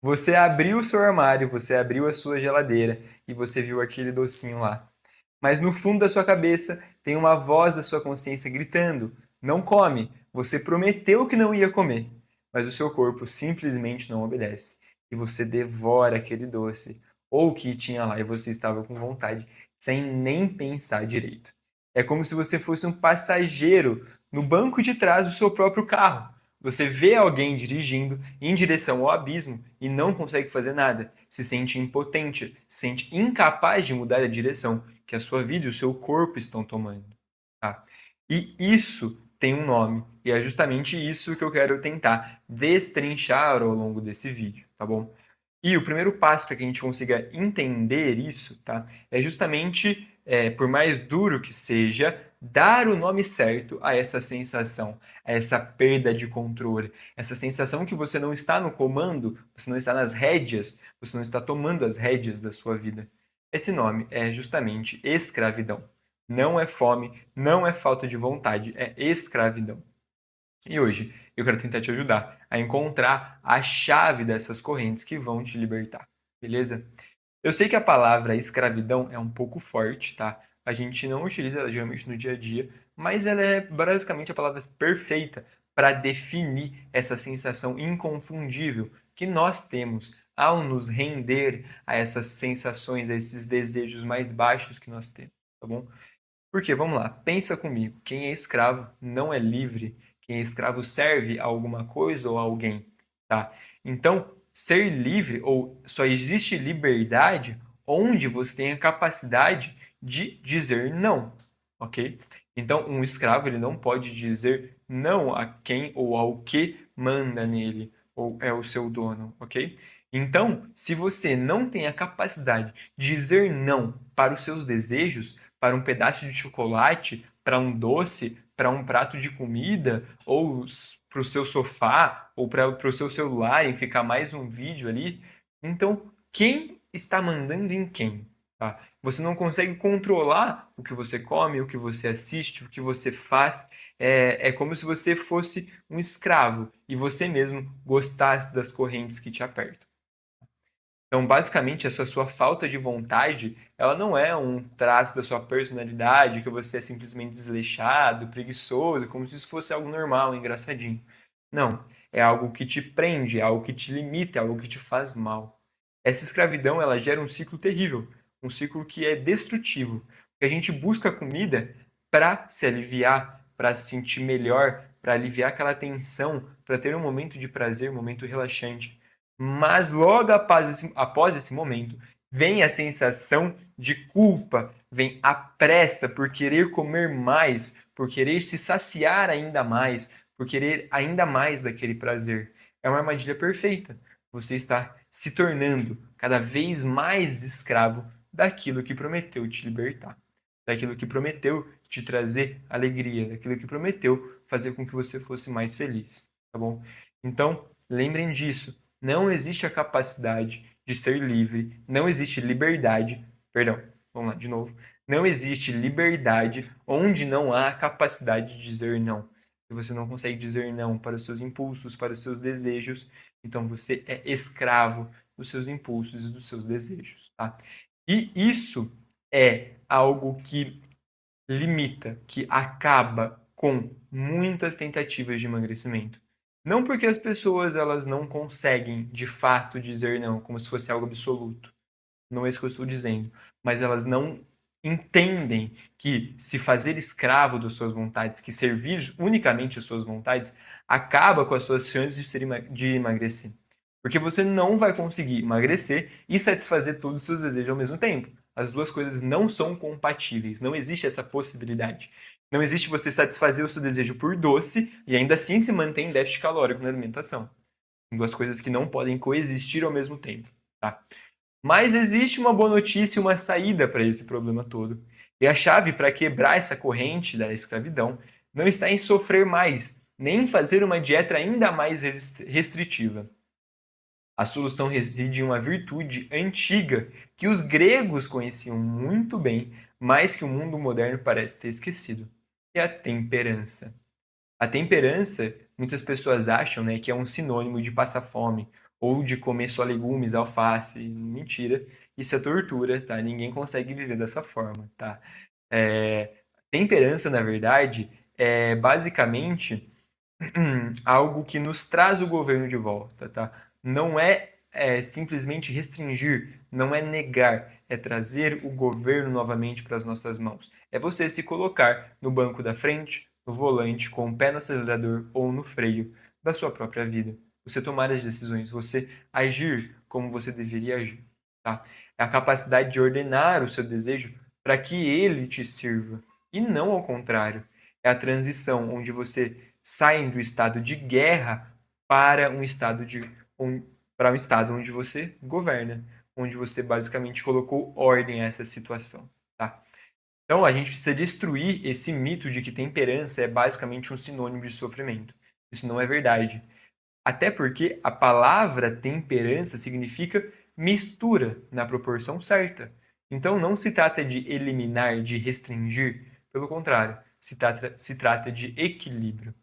Você abriu o seu armário, você abriu a sua geladeira e você viu aquele docinho lá. Mas no fundo da sua cabeça tem uma voz da sua consciência gritando: não come, você prometeu que não ia comer. Mas o seu corpo simplesmente não obedece. E você devora aquele doce, ou o que tinha lá e você estava com vontade, sem nem pensar direito. É como se você fosse um passageiro no banco de trás do seu próprio carro. Você vê alguém dirigindo em direção ao abismo e não consegue fazer nada. Se sente impotente, se sente incapaz de mudar a direção que a sua vida e o seu corpo estão tomando. Tá? E isso tem um nome, e é justamente isso que eu quero tentar destrinchar ao longo desse vídeo, tá bom? E o primeiro passo para que a gente consiga entender isso, tá? É justamente, por mais duro que seja, dar o nome certo a essa sensação, a essa perda de controle, essa sensação que você não está no comando, você não está nas rédeas, você não está tomando as rédeas da sua vida. Esse nome é justamente escravidão. Não é fome, não é falta de vontade, é escravidão. E hoje eu quero tentar te ajudar a encontrar a chave dessas correntes que vão te libertar, beleza? Eu sei que a palavra escravidão é um pouco forte, tá? A gente não utiliza ela geralmente no dia a dia, mas ela é basicamente a palavra perfeita para definir essa sensação inconfundível que nós temos ao nos render a essas sensações, a esses desejos mais baixos que nós temos, tá bom? Porque, vamos lá, pensa comigo, quem é escravo não é livre, quem é escravo serve a alguma coisa ou a alguém, tá? Então, ser livre ou só existe liberdade onde você tem a capacidade de dizer não, ok? Então, um escravo ele não pode dizer não a quem ou ao que manda nele ou é o seu dono, ok? Então, se você não tem a capacidade de dizer não para os seus desejos, para um pedaço de chocolate, para um doce, para um prato de comida, ou para o seu sofá, ou para o seu celular, em ficar mais um vídeo ali. Então, quem está mandando em quem? Tá? Você não consegue controlar o que você come, o que você assiste, o que você faz. É como se você fosse um escravo e você mesmo gostasse das correntes que te apertam. Então, basicamente, essa sua falta de vontade, ela não é um traço da sua personalidade, que você é simplesmente desleixado, preguiçoso, como se isso fosse algo normal, engraçadinho. Não, é algo que te prende, é algo que te limita, é algo que te faz mal. Essa escravidão, ela gera um ciclo terrível, um ciclo que é destrutivo. Porque a gente busca comida para se aliviar, para se sentir melhor, para aliviar aquela tensão, para ter um momento de prazer, um momento relaxante. Mas logo após esse momento, vem a sensação de culpa, vem a pressa por querer comer mais, por querer se saciar ainda mais, por querer ainda mais daquele prazer. É uma armadilha perfeita. Você está se tornando cada vez mais escravo daquilo que prometeu te libertar, daquilo que prometeu te trazer alegria, daquilo que prometeu fazer com que você fosse mais feliz, tá bom? Então, lembrem disso. Não existe a capacidade de ser livre, não existe liberdade, perdão, vamos lá de novo. Não existe liberdade onde não há a capacidade de dizer não. Se você não consegue dizer não para os seus impulsos, para os seus desejos, então você é escravo dos seus impulsos e dos seus desejos, tá? E isso é algo que limita, que acaba com muitas tentativas de emagrecimento. Não porque as pessoas elas não conseguem de fato dizer não, como se fosse algo absoluto. Não é isso que eu estou dizendo. Mas elas não entendem que se fazer escravo das suas vontades, que servir unicamente às suas vontades, acaba com as suas chances de emagrecer. Porque você não vai conseguir emagrecer e satisfazer todos os seus desejos ao mesmo tempo. As duas coisas não são compatíveis, não existe essa possibilidade. Não existe você satisfazer o seu desejo por doce e ainda assim se manter em déficit calórico na alimentação. São duas coisas que não podem coexistir ao mesmo tempo, tá? Mas existe uma boa notícia e uma saída para esse problema todo. E a chave para quebrar essa corrente da escravidão não está em sofrer mais, nem em fazer uma dieta ainda mais restritiva. A solução reside em uma virtude antiga que os gregos conheciam muito bem, mas que o mundo moderno parece ter esquecido, que é a temperança. A temperança, muitas pessoas acham, né, que é um sinônimo de passar fome ou de comer só legumes, alface. Mentira, isso é tortura, tá? Ninguém consegue viver dessa forma, tá? É, temperança, na verdade, é basicamente algo que nos traz o governo de volta, tá? Não é simplesmente restringir, não é negar, é trazer o governo novamente para as nossas mãos. É você se colocar no banco da frente, no volante, com o pé no acelerador ou no freio da sua própria vida. Você tomar as decisões, você agir como você deveria agir, tá? É a capacidade de ordenar o seu desejo para que ele te sirva e não ao contrário. É a transição onde você sai do estado de guerra para um estado para um estado onde você governa, onde você basicamente colocou ordem a essa situação, tá? Então a gente precisa destruir esse mito de que temperança é basicamente um sinônimo de sofrimento. Isso não é verdade. Até porque a palavra temperança significa mistura na proporção certa. Então não se trata de eliminar, de restringir, pelo contrário, se trata de equilíbrio.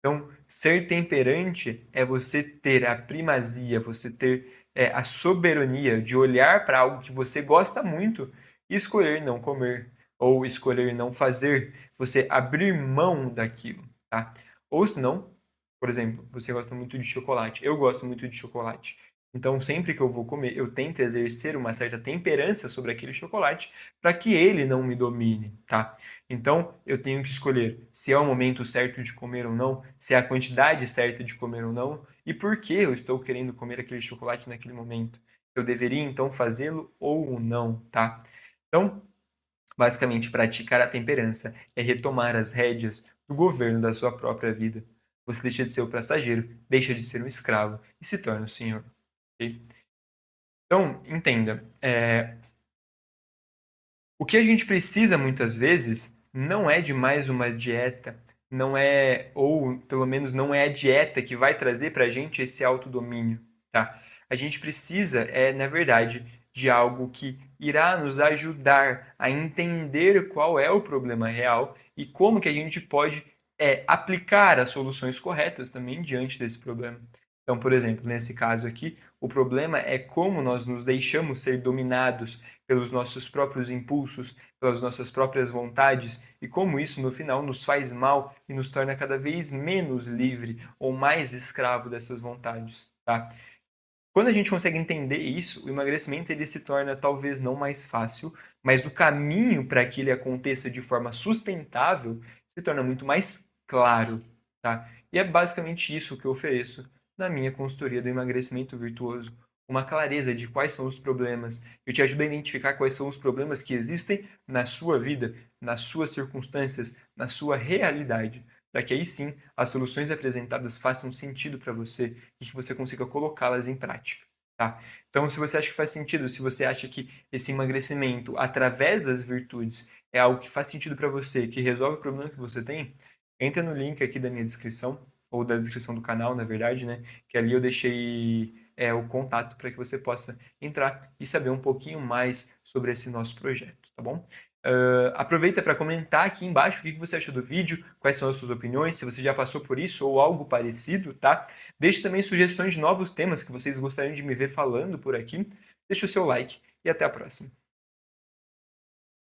Então, ser temperante é você ter a primazia, você ter a soberania de olhar para algo que você gosta muito e escolher não comer, ou escolher não fazer, você abrir mão daquilo, tá? Ou senão, por exemplo, você gosta muito de chocolate, eu gosto muito de chocolate. Então, sempre que eu vou comer, eu tento exercer uma certa temperança sobre aquele chocolate para que ele não me domine, tá? Então, eu tenho que escolher se é o momento certo de comer ou não, se é a quantidade certa de comer ou não, e por que eu estou querendo comer aquele chocolate naquele momento. Eu deveria então fazê-lo ou não, tá? Então, basicamente, praticar a temperança é retomar as rédeas do governo da sua própria vida. Você deixa de ser o passageiro, deixa de ser um escravo e se torna o senhor. Ok? Então, entenda, o que a gente precisa muitas vezes não é de mais uma dieta, não é, ou pelo menos não é a dieta que vai trazer para a gente esse autodomínio, tá? A gente precisa, na verdade, de algo que irá nos ajudar a entender qual é o problema real e como que a gente pode aplicar as soluções corretas também diante desse problema. Então, por exemplo, nesse caso aqui, o problema é como nós nos deixamos ser dominados pelos nossos próprios impulsos, pelas nossas próprias vontades e como isso no final nos faz mal e nos torna cada vez menos livre ou mais escravo dessas vontades, tá? Quando a gente consegue entender isso, o emagrecimento ele se torna talvez não mais fácil, mas o caminho para que ele aconteça de forma sustentável se torna muito mais claro, tá? E é basicamente isso que eu ofereço na minha consultoria do emagrecimento virtuoso. Uma clareza de quais são os problemas. Eu te ajudo a identificar quais são os problemas que existem na sua vida, nas suas circunstâncias, na sua realidade, para que aí sim as soluções apresentadas façam sentido para você e que você consiga colocá-las em prática, tá? Então, se você acha que faz sentido, se você acha que esse emagrecimento através das virtudes é algo que faz sentido para você, que resolve o problema que você tem, entra no link aqui da minha descrição, ou da descrição do canal, na verdade, né? Que ali eu deixei o contato para que você possa entrar e saber um pouquinho mais sobre esse nosso projeto, tá bom? Aproveita para comentar aqui embaixo o que você achou do vídeo, quais são as suas opiniões, se você já passou por isso ou algo parecido, tá? Deixe também sugestões de novos temas que vocês gostariam de me ver falando por aqui. Deixe o seu like e até a próxima.